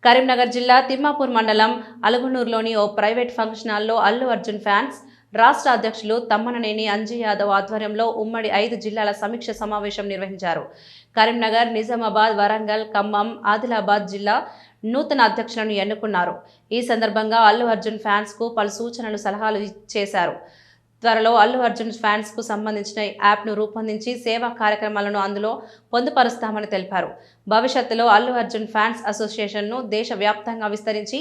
కరీంనగర్ జిల్లా తిమ్మాపూర్ మండలం అలుగునూరులోని ఓ private function హాల్లో అల్లు అర్జున్ ఫ్యాన్స్ రాష్ట్ర అధ్యక్షులు తమ్మననేని అంజయ్ యాదవ్ ఆధ్వర్యంలో ఉమ్మడి 5 జిల్లాల సమీక్ష సమావేశం నిర్వహించారు. కరీంనగర్, నిజామాబాద్, వరంగల్, ఖమ్మం, ఆదిలాబాద్ జిల్లా నూతన అధ్యక్షులను ఎన్నుకున్నారు. ఈ సందర్భంగా అల్లు అర్జున్ ఫ్యాన్స్ కు పలు సూచనలు, సలహాలు చేశారు. త్వరలో అల్లు అర్జున్ ఫ్యాన్స్ కు సంబంధించిన యాప్ను రూపొందించి సేవా కార్యక్రమాలను అందులో పొందుపరుస్తామని తెలిపారు. భవిష్యత్తులో అల్లు అర్జున్ ఫ్యాన్స్ అసోసియేషన్ను దేశవ్యాప్తంగా విస్తరించి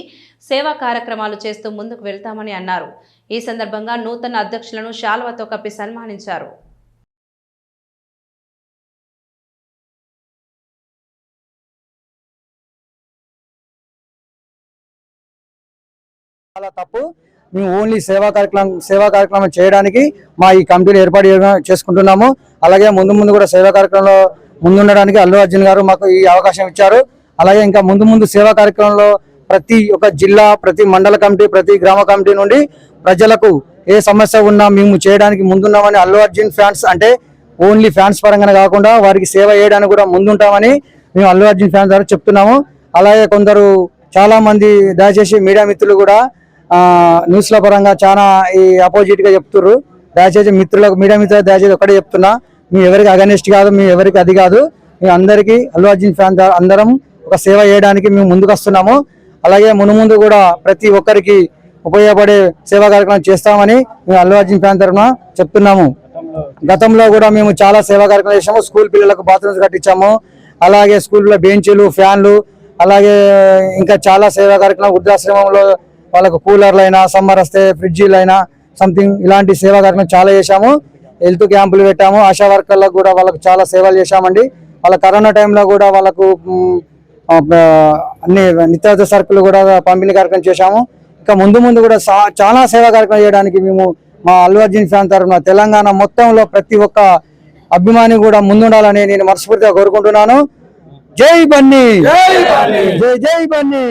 సేవా కార్యక్రమాలు చేస్తూ ముందుకు వెళ్తామని అన్నారు. ఈ సందర్భంగా నూతన అధ్యక్షులను శాల్వాతో కప్పి సన్మానించారు. మేము ఓన్లీ సేవా కార్యక్రమం చేయడానికి మా ఈ కమిటీలు ఏర్పాటు చేసుకుంటున్నాము. అలాగే ముందు కూడా సేవా కార్యక్రమంలో ముందుండడానికి అల్లు అర్జున్ గారు మాకు ఈ అవకాశం ఇచ్చారు. అలాగే ఇంకా ముందు సేవా కార్యక్రమంలో ప్రతి ఒక్క జిల్లా, ప్రతి మండల కమిటీ, ప్రతి గ్రామ కమిటీ నుండి ప్రజలకు ఏ సమస్య ఉన్నా మేము చేయడానికి ముందున్నామని, అల్లు అర్జున్ ఫ్యాన్స్ అంటే ఓన్లీ ఫ్యాన్స్ పరంగానే కాకుండా వారికి సేవ చేయడానికి కూడా ముందుంటామని మేము అల్లు అర్జున్ ఫ్యాన్స్ ద్వారా చెప్తున్నాము. అలాగే కొందరు చాలా మంది దయచేసి మీడియా మిత్రులు కూడా న్యూస్ల పరంగా చాలా ఈ అపోజిట్ గా చెప్తున్నారు. దయచేసి మిత్రులకు, మీడియా మిత్రులకు దయచేసి ఒకటే చెప్తున్నా, మీ ఎవరికి అగనెస్ట్ కాదు, మీ ఎవరికి అది కాదు, మీ అందరికీ అల్లు అర్జున్ ఫ్యాన్ అందరం ఒక సేవ చేయడానికి మేము ముందుకు వస్తున్నాము. అలాగే ముందు కూడా ప్రతి ఒక్కరికి ఉపయోగపడే సేవా కార్యక్రమం చేస్తామని మేము అల్లు అర్జున్ ఫ్యాన్ తరఫున చెప్తున్నాము. గతంలో కూడా మేము చాలా సేవా కార్యక్రమం చేసాము. స్కూల్ పిల్లలకు బాత్రూమ్స్ కట్టించాము. అలాగే స్కూల్లో బెంచీలు, ఫ్యాన్లు, అలాగే ఇంకా చాలా సేవా కార్యక్రమం, వృద్ధాశ్రమంలో వాళ్ళకు కూలర్లు అయినా, సమ్మర్ వస్తే ఫ్రిడ్జీలు అయినా సంథింగ్ ఇలాంటి సేవా కార్యక్రమం చాలా చేశాము. హెల్త్ క్యాంపులు పెట్టాము. ఆశా వర్కర్లకు కూడా వాళ్ళకు చాలా సేవలు చేశామండి. వాళ్ళ కరోనా టైంలో కూడా వాళ్ళకు అన్ని నిత్యావసర సరుకులు కూడా పంపిణీ కార్యక్రమం చేశాము. ఇంకా ముందు కూడా చాలా సేవా కార్యక్రమం చేయడానికి మేము మా అల్లు అర్జున్ ఫ్యాన్ తరఫున తెలంగాణ మొత్తంలో ప్రతి ఒక్క అభిమాని కూడా ముందుండాలని నేను మనస్ఫూర్తిగా కోరుకుంటున్నాను. జై బన్నీ, జై బన్నీ.